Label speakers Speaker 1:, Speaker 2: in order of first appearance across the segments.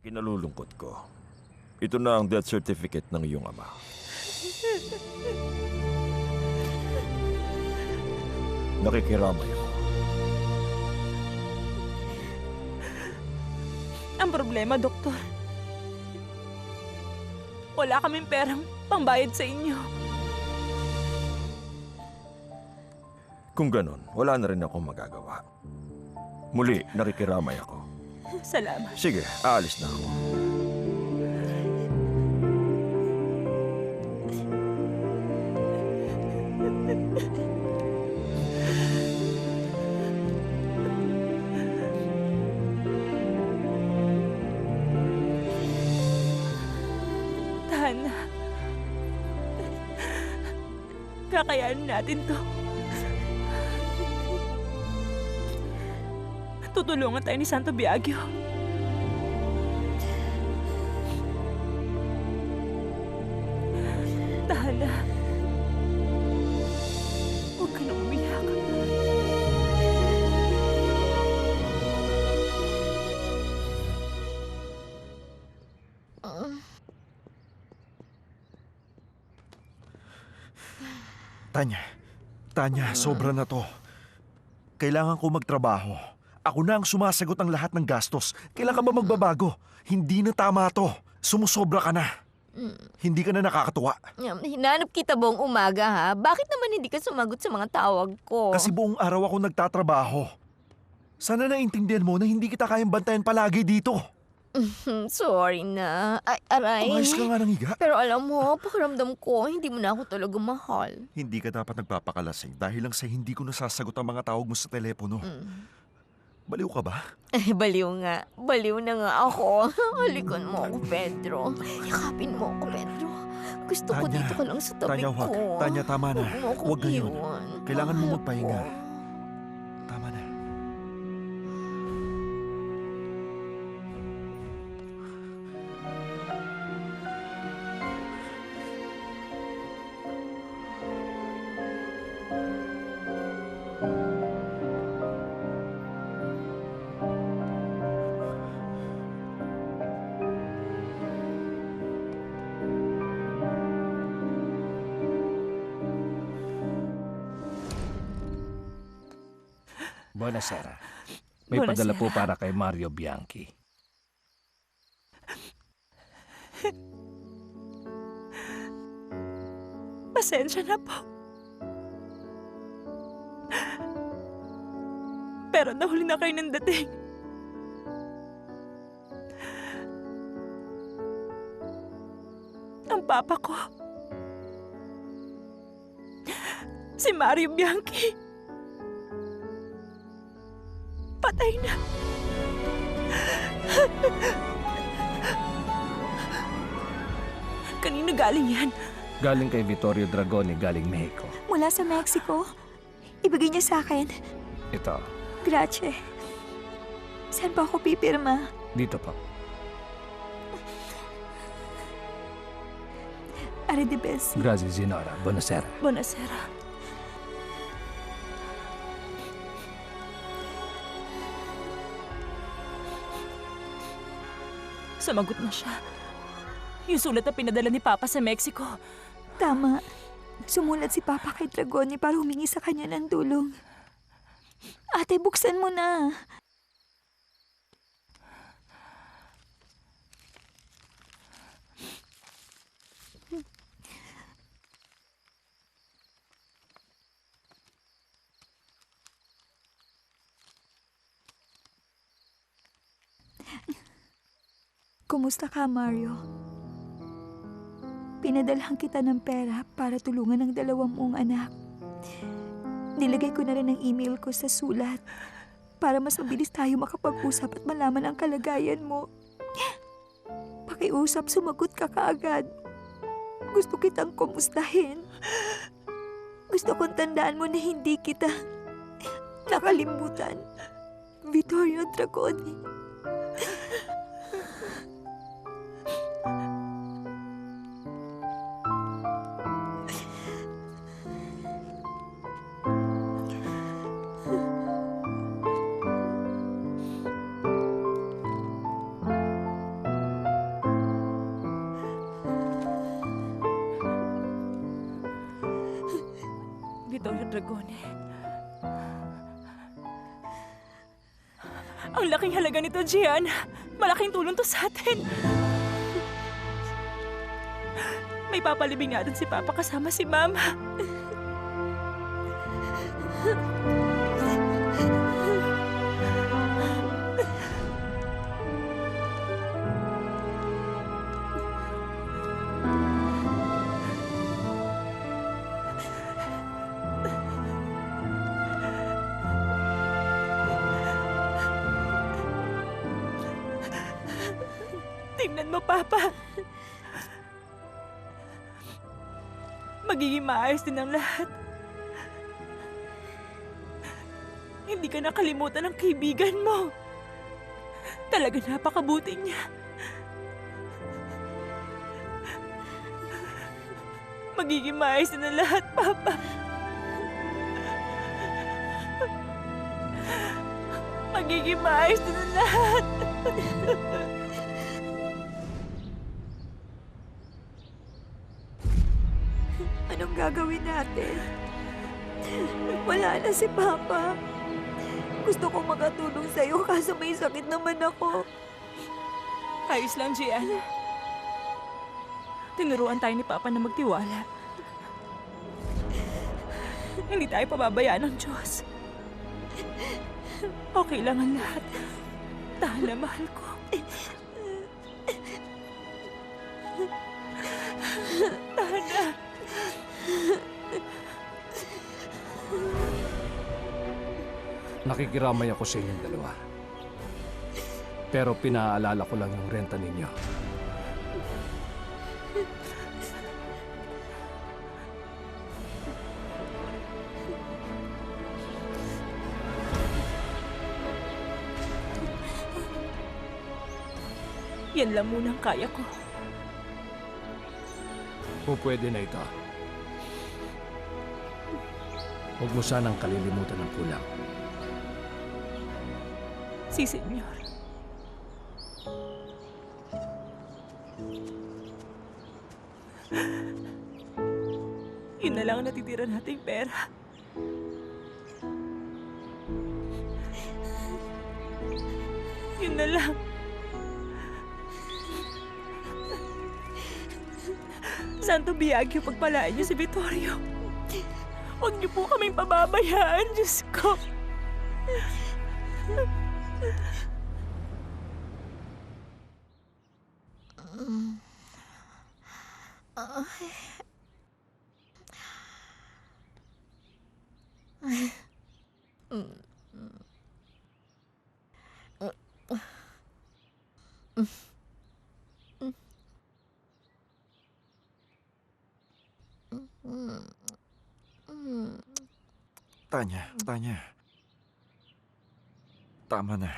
Speaker 1: Kinalulungkot ko. Ito na ang death certificate ng iyong ama. Nakikiramay ako.
Speaker 2: Ang problema, Doktor, wala kaming perang pambayad sa inyo.
Speaker 1: Kung ganon, wala na rin akong magagawa. Muli, nakikiramay ako.
Speaker 2: Salamat.
Speaker 1: Sige, aalis na ako.
Speaker 2: Tana, kakayanin natin to. Tutulungan tayo ni Santo Biagio. Tana, huwag ka na umiyak.
Speaker 3: Tanya, sobra na to. Kailangan ko magtrabaho. Ako na ang sumasagot ng lahat ng gastos. Kailan ka ba magbabago? Hindi na tama to. Sumusobra ka na. Hindi ka na nakakatuwa.
Speaker 4: Hinanap kita buong umaga, ha? Bakit naman hindi ka sumagot sa mga tawag ko?
Speaker 3: Kasi buong araw ako nagtatrabaho. Sana naintindihan mo na hindi kita kayang bantayan palagi dito.
Speaker 4: Sorry na. Ay, aray.
Speaker 3: Umayos ka nga ng higa.
Speaker 4: Pero alam mo, pakiramdam ko, hindi mo na ako talaga mahal.
Speaker 3: Hindi ka dapat nagpapakalasing dahil lang sa hindi ko nasasagot ang mga tawag mo sa telepono. Baliw ka ba?
Speaker 4: Baliw nga. Baliw na nga ako. Halikan mo ako, Pedro. Yakapin mo ako, Pedro. Gusto ko
Speaker 3: Tanya,
Speaker 4: dito ka lang sa tabi
Speaker 3: Tanya,
Speaker 4: ko.
Speaker 3: Tanya, tama na.
Speaker 4: Huwag mo akong
Speaker 3: Huwag ngayon.
Speaker 4: iwan.
Speaker 3: Kailangan mo
Speaker 4: Mahal
Speaker 3: magpahinga.
Speaker 4: ko.
Speaker 3: Tama na.
Speaker 5: Buonasera. May
Speaker 2: Buonasera.
Speaker 5: padala po para kay Mario Bianchi.
Speaker 2: Pasensya na po. Pero nahuli na kayo ng dating. Ang papa ko, si Mario Bianchi, patay na. Kanino galing yan?
Speaker 5: Galing kay Vittorio Dragoni, galing Mexico.
Speaker 6: Mula sa Mexico. Ibigay niya sa akin.
Speaker 5: Ito,
Speaker 6: Grazie. Saan ba ako pipirma?
Speaker 5: dito po.
Speaker 6: Arrivederci.
Speaker 5: Grazie, Zinora. Buonasera.
Speaker 2: Buonasera. Sumagot na siya. Yung sulat na pinadala ni Papa sa Mexico.
Speaker 6: Tama. Sumulat si Papa kay Dragoni para humingi sa kanya ng tulong. Ate, buksan mo na. Kumusta ka, Mario? Pinadalhan kita ng pera para tulungan ang dalawang mong anak. Nilagay ko na rin ang email ko sa sulat para mas mabilis tayo makapag-usap at malaman ang kalagayan mo. Pakiusap, sumagot ka kaagad. Gusto kitang kumustahin. Gusto kong tandaan mo na hindi kita nakalimutan. Vittorio Dragoni.
Speaker 2: Vittorio Dragone. Ang laking halaga nito, Gian. Malaking tulong to sa atin. May papalibing nga dun si Papa kasama si Mama. Tingnan mo, Papa. Magiging maayos din ang lahat. Hindi ka nakalimutan ng kaibigan mo. Talaga napakabuti niya. Magiging maayos din ang lahat, Papa. Magiging maayos din ang lahat.
Speaker 6: Anong gagawin natin? Wala na si Papa. Gusto ko makatulong sa'yo kaso may sakit naman ako.
Speaker 2: Ayos lang, Gian. Tinuruan tayo ni Papa na magtiwala. Hindi tayo pababayaan ng Diyos. Okay lang ang lahat. Dahil na mahal ko. Dahil na.
Speaker 5: Nakikiramay ako sa inyong dalawa. Pero pinaalala ko lang yung renta ninyo.
Speaker 2: Yan lang muna ang kaya ko.
Speaker 5: Kung pwede na ito, huwag mo sanang kalilimutan ng kulang.
Speaker 2: Si Senyor. Yun na lang ang natitira nating pera. Yun na lang. Santo Biagyo, pagpalaan niyo si Vittorio. Huwag niyo po kaming pababayaan, Diyos ko.
Speaker 3: Tanya. Tama na.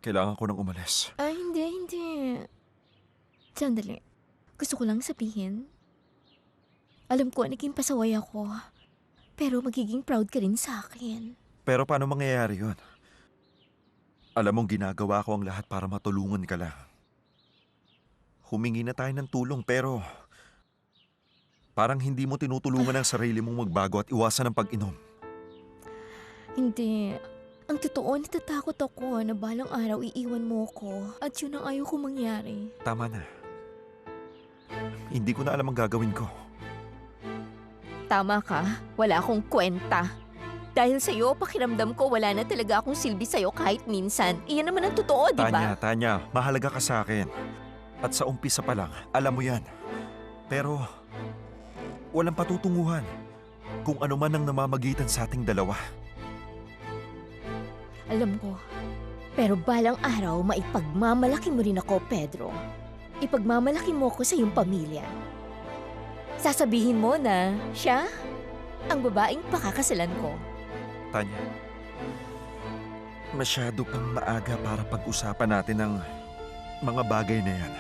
Speaker 3: Kailangan ko nang umalis.
Speaker 4: Ay, hindi. Sandali. Gusto ko lang sabihin. Alam ko, naging pasaway ako. Pero magiging proud ka rin sa akin.
Speaker 3: Pero paano mangyayari yun? Alam mong ginagawa ko ang lahat para matulungan ka lang. Humingi na tayo ng tulong pero parang hindi mo tinutulungan ang sarili mong magbago at iwasan ang pag-inom.
Speaker 4: Hindi. Ang totoo, natatakot ako na balang araw iiwan mo ko. At yun ang ayaw ko mangyari.
Speaker 3: Tama na. Hindi ko na alam ang gagawin ko.
Speaker 4: Tama ka. Wala akong kwenta. Dahil sa'yo, pakiramdam ko wala na talaga akong silbi sa'yo kahit minsan. Iyan naman ang totoo, di ba?
Speaker 3: Tanya, mahalaga ka sa akin. At sa umpisa pa lang, alam mo yan. Pero walang patutunguhan kung ano man ang namamagitan sa ating dalawa.
Speaker 4: Alam ko. Pero balang araw, maipagmamalaki mo rin ako, Pedro. Ipagmamalaki mo ko sa iyong pamilya. Sasabihin mo na siya ang babaeng pakakasalan ko.
Speaker 3: Tanya, masyado pang maaga para pag-usapan natin ang mga bagay na yan.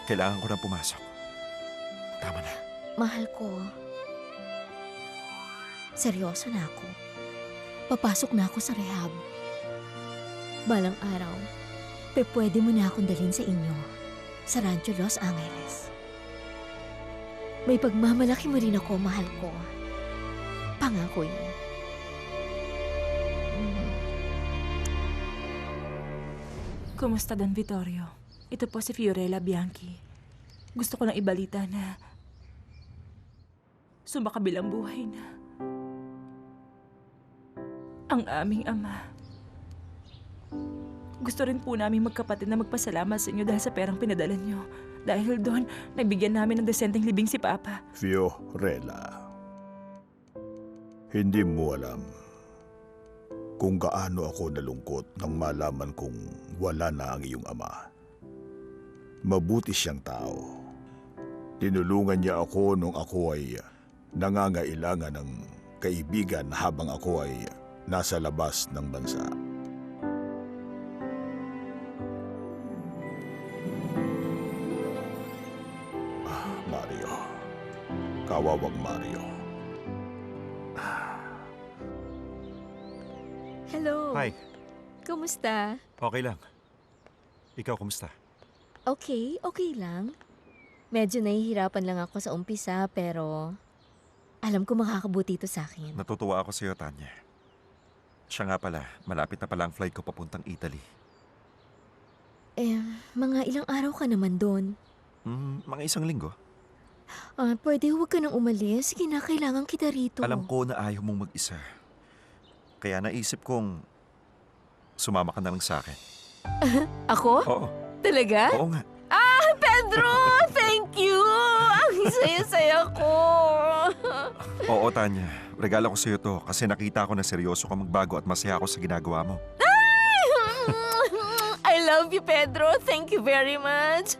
Speaker 3: Kailangan ko na pumasok. Tama na.
Speaker 4: Mahal ko. Seryoso na ako. Papasok na ako sa rehab. Balang araw, pwede mo na akong dalhin sa inyo, sa Rancho Los Angeles. may pagmamalaki mo rin ako, mahal ko. Pangako yun.
Speaker 2: Kumusta, Don Vittorio? Ito po si Fiorella Bianchi. Gusto ko lang ibalita na sumakabilang buhay na ang aming ama. Gusto rin po namin magkapatid na magpasalamat sa inyo dahil sa perang pinadala nyo. Dahil doon, nabigyan namin ng desenteng libing si Papa.
Speaker 7: Fiorella, hindi mo alam kung gaano ako nalungkot nang malaman kong wala na ang iyong ama. Mabuti siyang tao. Tinulungan niya ako nung ako ay nangangailangan ng kaibigan habang ako ay nasa labas ng bansa. Mario. Kawawang Mario.
Speaker 4: Hello.
Speaker 3: Hi,
Speaker 4: Kumusta?
Speaker 3: okay lang. Ikaw, kumusta?
Speaker 4: Okay lang. Medyo nahihirapan lang ako sa umpisa, pero alam ko makakabuti ito sa akin.
Speaker 3: Natutuwa ako sa iyo, Tanya. Siya nga pala, malapit na pala ang flight ko papuntang Italy.
Speaker 4: Mga ilang araw ka naman doon.
Speaker 3: Mga 1 linggo.
Speaker 4: Pwede huwag ka nang umalis. Kinakailangan kita rito.
Speaker 3: Alam ko na ayaw mong mag-isa. Kaya naisip kong sumama ka na lang sa akin.
Speaker 4: Ako?
Speaker 3: Oo,
Speaker 4: Talaga?
Speaker 3: oo nga.
Speaker 4: Pedro! Thank you! Ang saya-saya ko!
Speaker 3: Oo, Tanya. Regalo ko sa iyo to kasi nakita ko na seryoso ka magbago at masaya ako sa ginagawa mo.
Speaker 4: I love you, Pedro. Thank you very much.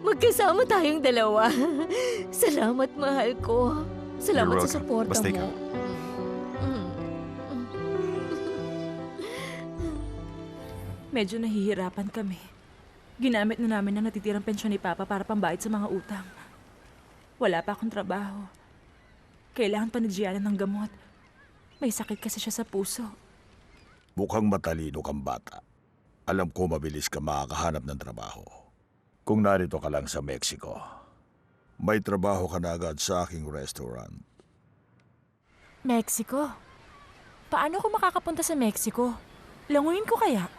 Speaker 4: Magkasama tayong dalawa. Salamat, mahal ko. Salamat
Speaker 3: You're
Speaker 4: sa
Speaker 3: welcome.
Speaker 4: suporta
Speaker 3: Basta
Speaker 4: mo.
Speaker 3: ikaw.
Speaker 2: Medyo nahihirapan kami. Ginamit na namin ang natitirang pensyon ni Papa para pambayad sa mga utang. Wala pa akong trabaho. Kailangan pa ni Gianna ng gamot. May sakit kasi siya sa puso.
Speaker 7: Mukhang matalino kang bata. Alam ko mabilis ka makakahanap ng trabaho. Kung narito ka lang sa Mexico, may trabaho ka na agad sa aking restaurant.
Speaker 2: Mexico? Paano ko makakapunta sa Mexico? Languyin ko kaya?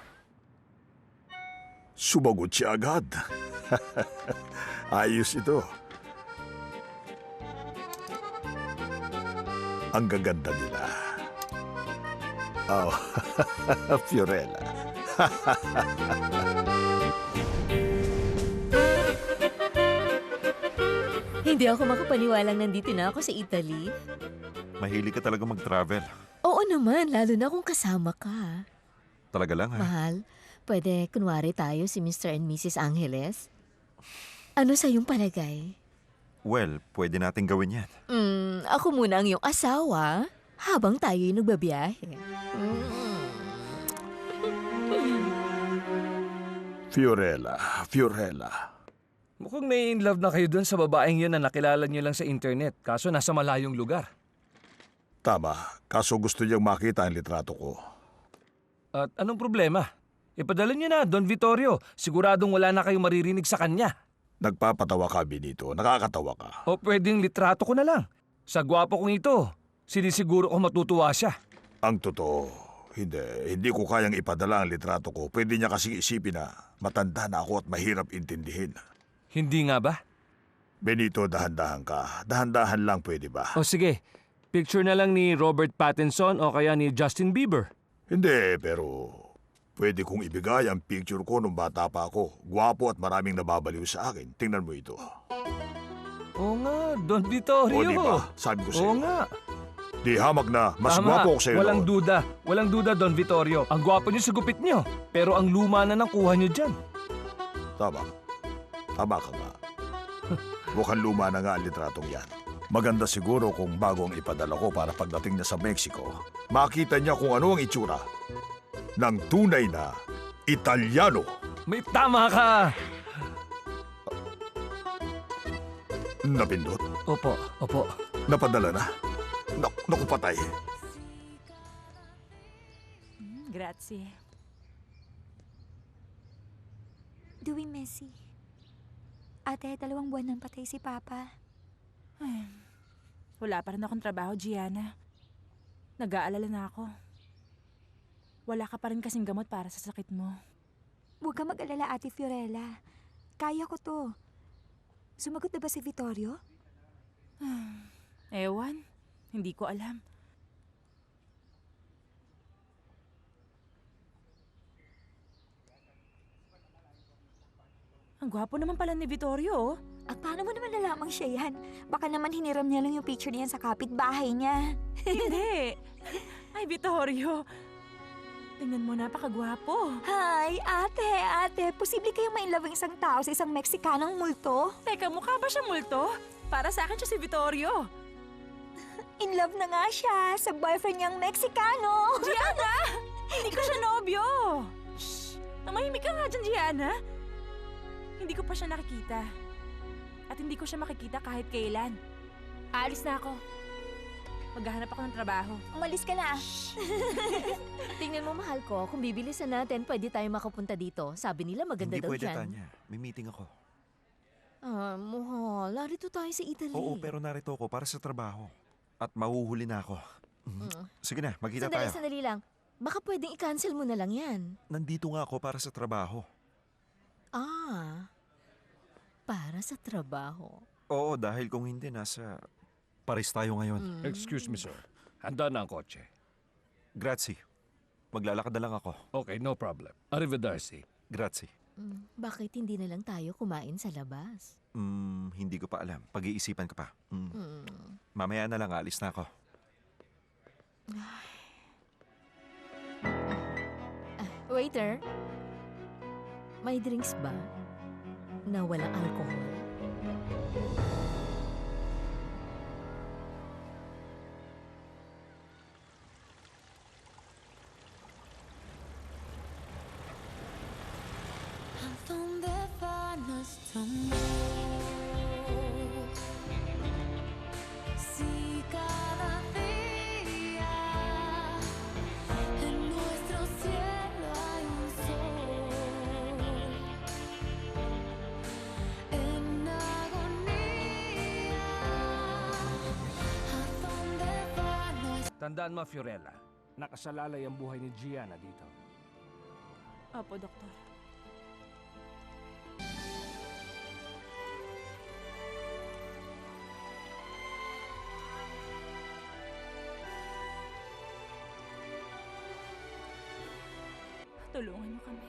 Speaker 7: Sumagot siya agad. Ayos ito. Ang gaganda nila. Oh, Fiorella.
Speaker 4: Hindi ako makapaniwalang nandito na ako sa Italy.
Speaker 3: Mahilig ka talaga mag-travel.
Speaker 4: Oo naman, lalo na kung kasama ka.
Speaker 3: Talaga lang ha.
Speaker 4: Mahal, pwede kunwari tayo si Mr. and Mrs. Angeles? Ano sa iyong palagay?
Speaker 3: Well, pwede natin gawin yan.
Speaker 4: Ako muna ang iyong asawa habang tayo'y nagbabiyahe.
Speaker 7: Fiorella.
Speaker 5: Mukhang may in love na kayo dun sa babaeng yun na nakilala niyo lang sa internet. Kaso nasa malayong lugar.
Speaker 7: Tama, kaso gusto niyang makita ang litrato ko.
Speaker 5: At anong problema? Ipadala niyo na, Don Vittorio. Siguradong wala na kayong maririnig sa kanya.
Speaker 7: Nagpapatawa ka, Benito. Nakakatawa ka.
Speaker 5: O pwedeng litrato ko na lang. Sa gwapo kong ito, sinisiguro ko matutuwa siya.
Speaker 7: Ang totoo, hindi ko kayang ipadala ang litrato ko. Pwede niya kasing isipin na matanda na ako at mahirap intindihin.
Speaker 5: Hindi nga ba?
Speaker 7: Benito, dahan-dahan ka. Dahan-dahan lang, pwede ba?
Speaker 5: O sige, picture na lang ni Robert Pattinson o kaya ni Justin Bieber.
Speaker 7: Hindi, pero pwede kong ibigay ang picture ko nung bata pa ako. Gwapo at maraming nababaliw sa akin. Tingnan mo ito.
Speaker 5: Oo nga, Don Vittorio.
Speaker 7: O di ba? Sabi ko sa'yo.
Speaker 5: Oo nga.
Speaker 7: Di hamak na. Mas
Speaker 5: Tama,
Speaker 7: gwapo ako sa'yo
Speaker 5: walang
Speaker 7: noon.
Speaker 5: duda. Walang duda, Don Vittorio. Ang gwapo niyo sa gupit niyo. Pero ang luma na nakuha niyo dyan.
Speaker 7: Tama. Tama ka nga. Mukhang luma na nga ang litratong yan. Maganda siguro kung bago ang ipadala ko para pagdating niya sa Mexico, makita niya kung ano ang itsura ng tunay na Italiano.
Speaker 5: May tama ka.
Speaker 7: Napindot?
Speaker 5: Opo.
Speaker 7: Napadala na? Naku, patay.
Speaker 2: Grazie.
Speaker 6: Dewey Messi. Ate, 2 buwan nang patay si Papa.
Speaker 2: Wala pa rin akong trabaho, Gianna. Nag-aalala na ako. Wala ka pa rin kasing gamot para sa sakit mo.
Speaker 6: Huwag ka mag-alala, Ate Fiorella. Kaya ko to. Sumagot na ba si Vittorio?
Speaker 2: Ewan, hindi ko alam. Ang gwapo naman pala ni Vittorio, oh.
Speaker 6: At paano mo naman nalamang siya yan? Baka naman hiniram niya lang yung picture niyan sa kapitbahay niya.
Speaker 2: Hindi. Ay, Vittorio. Tingnan mo, napakagwapo.
Speaker 6: Hi, ate. Posible kayong mainlove ang isang tao sa isang Meksikanong multo?
Speaker 2: Teka, mukha ba siya multo? Para sa akin siya si Vittorio.
Speaker 6: In love na nga siya sa boyfriend niyang Meksikano.
Speaker 2: Gianna! Hindi ko siya nobyo. Shh! Tumahimik ka nga dyan, Gianna. Hindi ko pa siya nakikita. At hindi ko siya makikita kahit kailan. Aalis na ako. Maghahanap ako ng trabaho.
Speaker 6: Umalis ka na.
Speaker 4: Tingnan mo, mahal ko, kung bibilisan natin, pwede tayo makapunta dito. Sabi nila maganda
Speaker 3: Hindi
Speaker 4: daw
Speaker 3: pwede,
Speaker 4: dyan.
Speaker 3: Tanya. May meeting ako.
Speaker 4: Mahal, narito tayo sa Italy.
Speaker 3: Oo, pero narito ako para sa trabaho. At mahuhuli na ako. Sige na, magkita tayo.
Speaker 4: Sandali lang. Baka pwedeng i-cancel mo na lang yan.
Speaker 3: Nandito nga ako para sa trabaho.
Speaker 4: Para sa trabaho.
Speaker 3: Oo, dahil kung hindi, nasa Paris tayo ngayon.
Speaker 5: Excuse me, sir. Handa na ang kotse.
Speaker 3: Grazie. Maglalakad na lang ako.
Speaker 5: Okay, no problem. Arrivederci.
Speaker 3: Grazie.
Speaker 4: Bakit hindi na lang tayo kumain sa labas?
Speaker 3: Hindi ko pa alam. Pag-iisipan ko pa. Mamaya na lang, alis na ako.
Speaker 4: Waiter, may drinks ba na walang alcohol?
Speaker 8: ¿A dónde va nuestro amor? Si cada día en nuestro cielo hay un sol en agonía, ¿a dónde va nuestro
Speaker 5: Tandaan mo, Fiorella, nakasalalay ang buhay ni Gianna dito.
Speaker 2: Opo, Doktor. Tulungan niyo kami.